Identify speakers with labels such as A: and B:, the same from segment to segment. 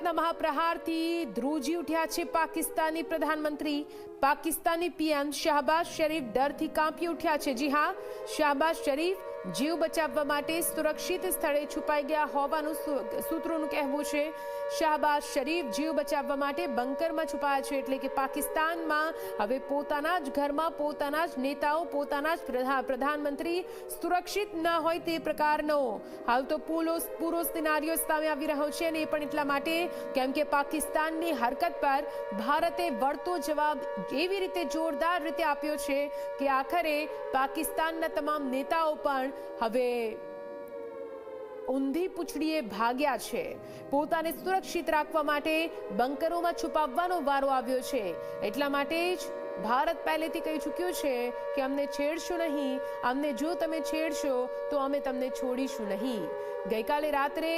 A: આતંકવાદના મહાપ્રહારથી ધ્રુજી ઉઠ્યા છે પાકિસ્તાની પ્રધાનમંત્રી। પાકિસ્તાની પીએમ શહબાઝ શરીફ ડરથી કાંપી ઉઠ્યા છે। જી હા, શહબાઝ શરીફ જીવ બચાવવા માટે સુરક્ષિત સ્થળે છુપાઈ ગયા હોવાનું સૂત્રોનું કહેવું છે। શહબાઝ શરીફ જીવ બચાવવા માટે બંકરમાં છુપાયા છે, એટલે કે પાકિસ્તાનમાં હવે પોતાના જ ઘરમાં પોતાના જ નેતાઓ, પોતાના જ પ્રધાનમંત્રી સુરક્ષિત ન હોય તે પ્રકારનો હાલ તો પૂરો સિનારિયો સામે આવી રહ્યો છે। અને એ પણ એટલા માટે કેમ કે પાકિસ્તાનની હરકત પર ભારતે વળતો જવાબ એવી રીતે જોરદાર રીતે આપ્યો છે કે આખરે પાકિસ્તાનના તમામ નેતાઓ પણ હવે ઊંધી પૂંછડીએ ભાગ્યા છે। પોતાને સુરક્ષિત રાખવા માટે બંકરોમાં છુપાવવાનો વારો આવ્યો છે। એટલા માટે જ ભારત પહેલેથી કહી ચૂક્યું છે કે અમને છેડશો નહીં, અમને જો તમે છેડશો તો અમે તમને છોડીશું નહીં। ગઈકાલે રાત્રે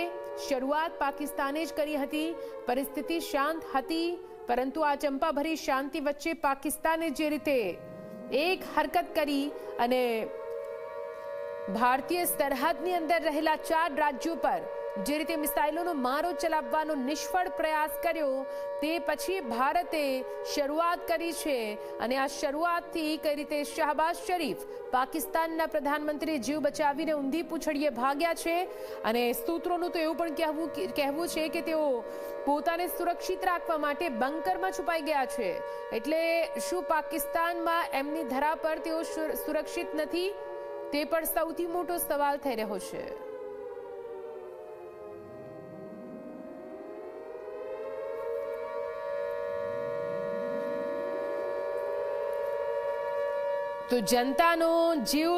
A: શરૂઆત પાકિસ્તાને જ કરી હતી। પરિસ્થિતિ શાંત હતી, પરંતુ આ ચંપાભરી શાંતિ વચ્ચે પાકિસ્તાને જે રીતે એક હરકત કરી અને ભારતીય સરહદની અંદર રહેલા 4 રાજ્યો પર જે રીતે મિસાઇલોનો મારો ચલાવવાનો નિષ્ફળ પ્રયાસ કર્યો, તે પછી ભારતે શરૂઆત કરી છે। અને આ શરૂઆતથી કઈ રીતે શહબાઝ શરીફ પાકિસ્તાનના પ્રધાનમંત્રી જીવ બચાવીને ઊંધી પૂંછડીએ ભાગ્યા છે। અને સૂત્રોનું તો એવું પણ કહેવું છે કે તેઓ પોતાને સુરક્ષિત રાખવા માટે બંકરમાં છુપાઈ ગયા છે। એટલે શું પાકિસ્તાનમાં એમની ધરા પર તેઓ સુરક્ષિત નથી? તે પણ સૌથી મોટો સવાલ થઈ રહ્યો છે। તો જનતાનો જીવ